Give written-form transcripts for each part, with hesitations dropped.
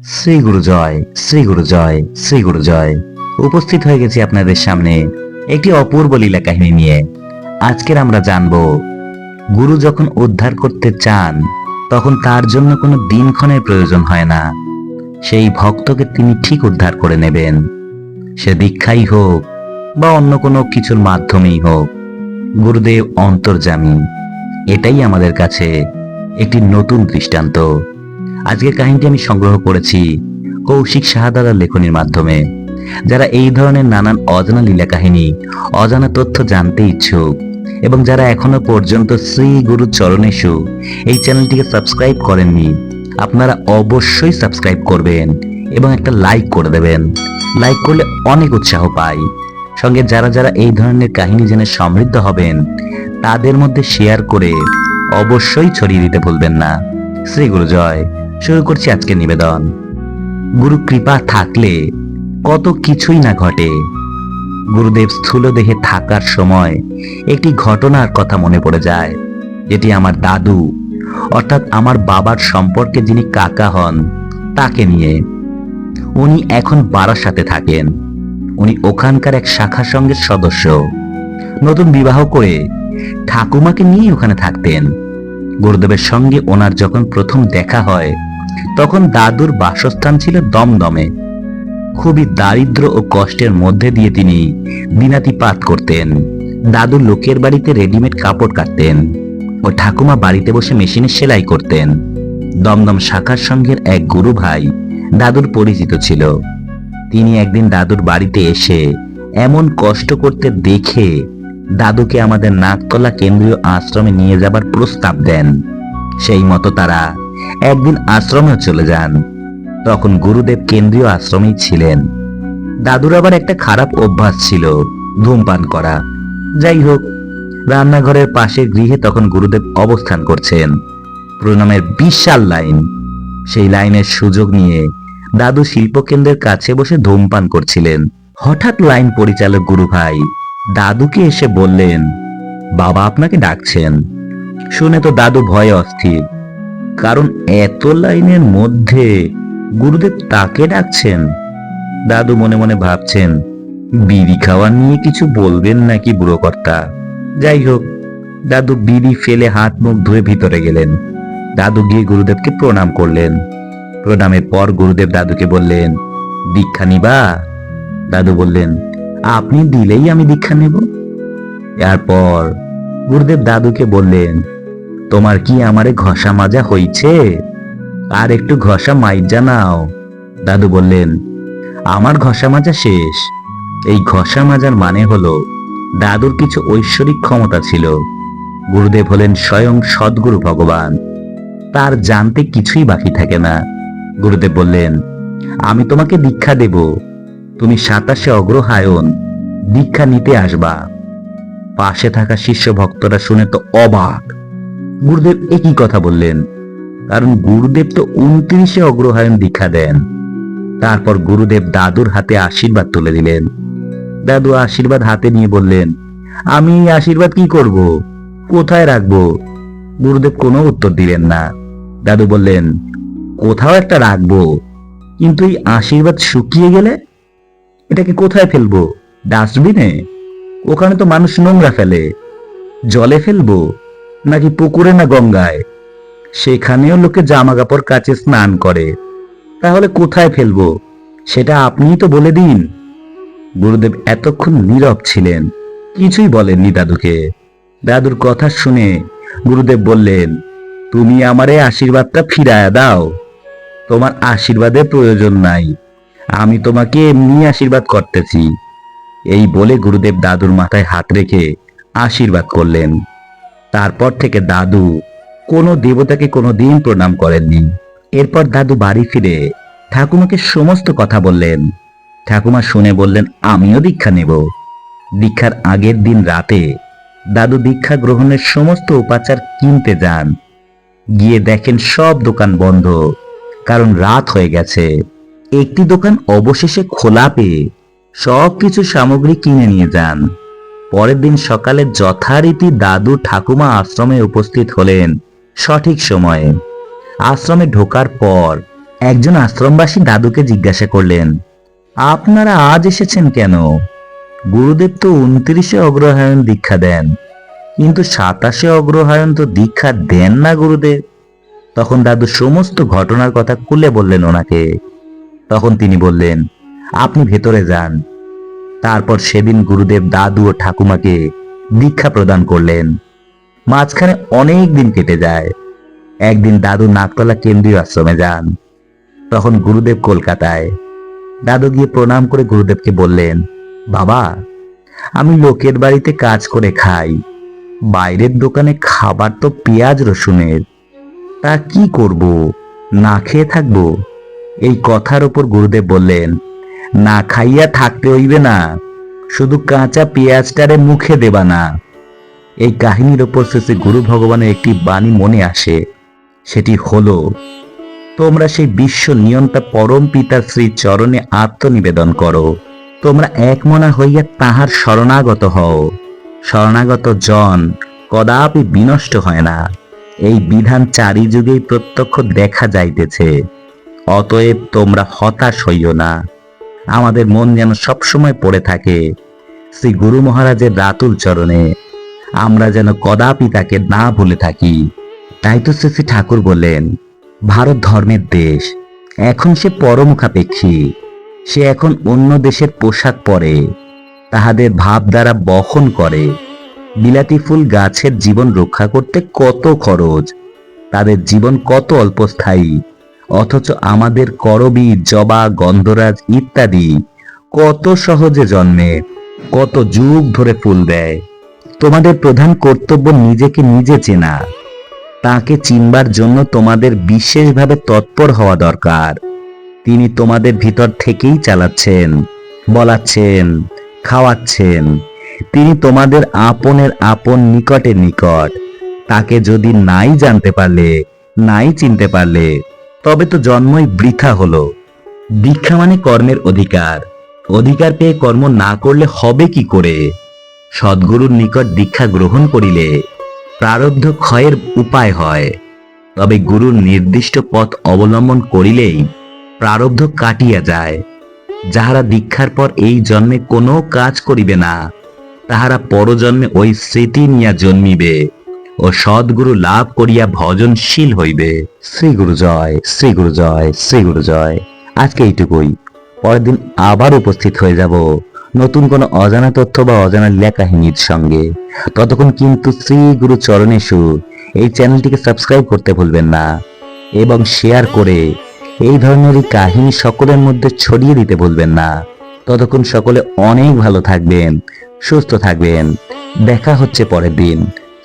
শ্রী গুরু জয়, শ্রী গুরু জয়, শ্রী গুরু জয়। উপস্থিত হয়ে গেছি আপনাদের সামনে একটি অপূর্ব লীলা কাহিনী নিয়ে। আজকের আমরা জানব, গুরু যখন উদ্ধার করতে চান তখন তার জন্য কোনো দিনক্ষণের প্রয়োজন হয় না। সেই ভক্তকে তিনি ঠিক উদ্ধার করে নেবেন। সে দীক্ষাই হোক বা অন্য কোনো কিছুর মাধ্যমেই হোক, গুরুদেব অন্তর্যামী। এটাই আমাদের কাছে একটি নতুন দৃষ্টান্ত। আজকের কাহিনীটি আমি সংগ্রহ করেছি কৌশিক শাহদাদার লেখনীর মাধ্যমে। যারা এই ধরনের নানান অজানা লীলা কাহিনী, অজানা তথ্য জানতে ইচ্ছুক এবং যারা এখনো পর্যন্ত শ্রী গুরু চরণেষু এই চ্যানেলটিকে সাবস্ক্রাইব করেননি, আপনারা অবশ্যই সাবস্ক্রাইব করবেন এবং একটা লাইক করে দেবেন। লাইক করলে অনেক উৎসাহ পাই। সঙ্গে যারা যারা এই ধরনের কাহিনী জেনে সমৃদ্ধ হবেন তাদের মধ্যে শেয়ার করে অবশ্যই ছড়িয়ে দিতে ভুলবেন না। শ্রী গুরু জয়। শুরু করছি আজকের নিবেদন। গুরু কৃপা থাকলে কত কিছুই না ঘটে। গুরুদেব স্থূল দেহে থাকার সময় একটি ঘটনার কথা মনে পড়ে যায়, যেটি আমার দাদু অর্থাৎ আমার বাবার সম্পর্কে যিনি কাকা হন তাকে নিয়ে। উনি এখন বারাসাতে থাকেন। উনি ওখানকার এক শাখা সংঘের সদস্য। নতুন বিবাহ করে ঠাকুমাকে নিয়ে ওখানে থাকতেন। গুরুদেবের সঙ্গে ওনার যখন প্রথম দেখা হয় তখন দাদুর বাসস্থান ছিল দমদমে। খুবই দারিদ্র ও কষ্টের মধ্যে দিয়ে তিনি দিনাতিপাত করতেন। দাদু লোকের বাড়িতে রেডিমেড কাপড় কাটতেন ও ঠাকুমা বাড়িতে বসে মেশিনে সেলাই করতেন। দমদম শাখার সংঘের এক গুরু ভাই দাদুর পরিচিত ছিল। তিনি একদিন দাদুর বাড়িতে এসে এমন কষ্ট করতে দেখে দাদুকে আমাদের নাকতলা কেন্দ্রীয় আশ্রমে নিয়ে যাবার প্রস্তাব দেন। সেই মতো তারা একদিন আশ্রমে চলে যান। তখন গুরুদেব কেন্দ্রীয় আশ্রমেই ছিলেন। দাদুর আবার একটা খারাপ অভ্যাস ছিল, ধূমপান করা। যাই হোক, রান্নাঘরের পাশের গৃহে তখন গুরুদেব অবস্থান করছেন। প্রণামের বিশাল লাইন। সেই লাইনের সুযোগ নিয়ে দাদু শিল্পকেন্দ্রের কাছে বসে ধূমপান করছিলেন। হঠাৎ লাইন পরিচালক গুরু ভাই দাদুকে এসে বললেন, বাবা আপনাকে ডাকছেন। শুনে তো দাদু ভয়ে অস্থির, কারণ এত লাইনের মধ্যে গুরুদেব তাকে ডাকছেন। দাদু মনে মনে ভাবছেন, বিড়ি খাওয়া নিয়ে কিছু বলবেন নাকি বুড়ো কর্তা। যাই হোক, দাদু বিড়ি ফেলে হাত মুখ ধুয়ে ভিতরে গেলেন। দাদু গিয়ে গুরুদেবকে প্রণাম করলেন। প্রণামের পর গুরুদেব দাদুকে বললেন, দীক্ষা নিবা? দাদু বললেন, আপনি দিলেই আমি দীক্ষা নেব। এরপর গুরুদেব দাদুকে বললেন, তোমার কি আমারে ঘষা মাজা হইছে? আর একটু ঘষা মাইজা নাও। দাদু বললেন, আমার ঘষা মাজা শেষ। এই ঘষা মাজার মানে হলো দাদুর কিছু ঐশ্বরিক ক্ষমতা ছিল। গুরুদেব হলেন স্বয়ং সদ্গুরু ভগবান। তার জানতে কিছুই বাকি থাকে না। গুরুদেব বললেন, আমি তোমাকে দীক্ষা দেব। তুমি 27 অগ্রহায়ণ দীক্ষা নিতে আসবা। পাশে থাকা শিষ্য ভক্তরা শুনে তো অবাক। গুরুদেব একই কথা বললেন, কারণ গুরুদেব তো 29 অগ্রহায়ণ দীক্ষা দেন। তারপর গুরুদেব দাদুর হাতে আশীর্বাদ তুলে দিলেন। দাদু আশীর্বাদ হাতে নিয়ে বললেন, আমি এই আশীর্বাদ কি করব, কোথায় রাখবো? গুরুদেব কোনো উত্তর দিলেন না। দাদু বললেন, কোথাও একটা রাখবো, কিন্তু এই আশীর্বাদ শুকিয়ে গেলে এটাকে কোথায় ফেলবো? ডাস্টবিনে? ওখানে তো মানুষ নোংরা ফেলে। জলে ফেলবো নাকি পুকুরে না গঙ্গায়? সেখানেও লোকে জামা কাপড় কাচে, স্নান করে। তাহলে কোথায় ফেলবো সেটা আপনিই তো বলে দিন। গুরুদেব এতক্ষণ নীরব ছিলেন, কিছুই বলেননি দাদুকে। দাদুর কথা শুনে গুরুদেব বললেন, তুমি আমারে আশীর্বাদটা ফিরায়া দাও। তোমার আশীর্বাদের প্রয়োজন নাই, আমি তোমাকে এমনি আশীর্বাদ করতেছি। এই বলে গুরুদেব দাদুর মাথায় হাত রেখে আশীর্বাদ করলেন। তারপর থেকে দাদু কোনো দেবতাকে কোনোদিন প্রণাম করেননি। এরপর দাদু বাড়ি ফিরে ঠাকুমাকে সমস্ত কথা বললেন। ঠাকুমা শুনে বললেন, আমিও দীক্ষা নেব। দীক্ষার আগের দিন রাতে দাদু দীক্ষা গ্রহণের সমস্ত উপাচার কিনতে যান। গিয়ে দেখেন সব দোকান বন্ধ, কারণ রাত হয়ে গেছে। একটি দোকান অবশেষে খোলা পেয়ে সবকিছু সামগ্রী কিনে নিয়ে যান। পরের দিন সকালে যথারীতি দাদু ঠাকুমা আশ্রমে উপস্থিত হলেন সঠিক সময়ে। আশ্রমে ঢোকার পর একজন আশ্রমবাসী দাদুকে জিজ্ঞাসা করলেন, আপনারা আজ এসেছেন কেন? গুরুদেব তো 29 অগ্রহায়ণ দীক্ষা দেন, কিন্তু 27 অগ্রহায়ণ তো দীক্ষা দেন না গুরুদেব। তখন দাদু সমস্ত ঘটনার কথা খুলে বললেন ওনাকে। তখন তিনি বললেন, আপনি ভেতরে যান। তারপর সেদিন গুরুদেব দাদু ও ঠাকুমাকে দীক্ষা প্রদান করলেন। মাঝখানে অনেক দিন কেটে যায়। একদিন দাদু নাকতলা কেন্দ্রীয় আশ্রমে যান। তখন গুরুদেব কলকাতায়। দাদু গিয়ে প্রণাম করে গুরুদেবকে বললেন, বাবা, আমি লোকের বাড়িতে কাজ করে খাই, বাইরের দোকানে খাবার তো পেঁয়াজ রসুনের, তা কি করব, না খেয়ে থাকবো? এই কথার উপর গুরুদেব বললেন, না খাইয়া থাকতে হইবে না, শুধু কাঁচা পেঁয়াজটারে মুখে দেবা না। এই কাহিনীর উপর শেষে গুরু ভগবানের একটি বাণী মনে আসে। সেটি হলো, তোমরা সেই বিশ্ব নিয়ন্তা পরম পিতার শ্রী চরণে আত্মনিবেদন করো। তোমরা একমনা হইয়া তাহার শরণাগত হও। শরণাগত জন কদাপি বিনষ্ট হয় না। এই বিধান চারিযুগেই প্রত্যক্ষ দেখা যাইতেছে। অতএব তোমরা হতাশ হইও না। আমাদের মন যেন সবসময় পড়ে থাকে শ্রী গুরু মহারাজের রাতুল চরণে, আমরা যেন কদাপি তাকে না ভুলে থাকি। তাই তো শ্রী ঠাকুর বললেন, ভারত ধর্মের দেশ, এখন সে পরমুখাপেক্ষী। সে এখন অন্য দেশের পোশাক পরে, তাহাদের ভাব দ্বারা বহন করে। বিলাতি ফুল গাছের জীবন রক্ষা করতে কত খরচ, তাদের জীবন কত অল্পস্থায়ী, অথচ আমাদের করবী, জবা, গন্ধরাজ ইত্যাদি কত সহজে জন্মে, কত যুগ ধরে ফুল দেয়। তোমাদের প্রধান কর্তব্য নিজেকে নিজে চেনা। তাকে চিনবার জন্য তোমাদের বিশেষভাবে তৎপর হওয়া দরকার। তিনি তোমাদের ভিতর থেকেই চালাচ্ছেন, বলাচ্ছেন, খাওয়াচ্ছেন। তিনি তোমাদের আপনের আপন, নিকটের নিকট। তাকে যদি নাই জানতে পারলে, নাই চিনতে পারলে, তবে তো জন্মই বৃথা হলো। দীক্ষা মানে কর্মের অধিকার। অধিকার পেয়ে কর্ম না করলে হবে কি করে? সদ্গুরুর নিকট দীক্ষা গ্রহণ করিলে প্রারব্ধ ক্ষয়ের উপায় হয়, তবে গুরুর নির্দিষ্ট পথ অবলম্বন করিলেই প্রারব্ধ কাটিয়া যায়। যাহারা দীক্ষার পর এই জন্মে কোনো কাজ করিবে না, তাহারা পরজন্মে ওই স্মৃতি নিয়া জন্মিবে ও সদ্গুরু লাভ করিয়া ভজনশীল হইবে। শ্রী গুরু জয়, শ্রী গুরু জয়, শ্রী গুরু জয়। আজকে এইটুকুই। পরের দিন আবার উপস্থিত হয়ে যাব নতুন কোনো অজানা তথ্য বা অজানা লীলা কাহিনীর সঙ্গে। ততক্ষণ কিন্তু শ্রী গুরু চরণেষু এই চ্যানেলটিকে সাবস্ক্রাইব করতে ভুলবেন না এবং শেয়ার করে এই ধরনের এই কাহিনী সকলের মধ্যে ছড়িয়ে দিতে ভুলবেন না। ততক্ষণ সকলে অনেক ভালো থাকবেন, সুস্থ থাকবেন। দেখা হচ্ছে পরের দিন।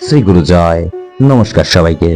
শ্রী গুরু জয়। নমস্কার সবাইকে।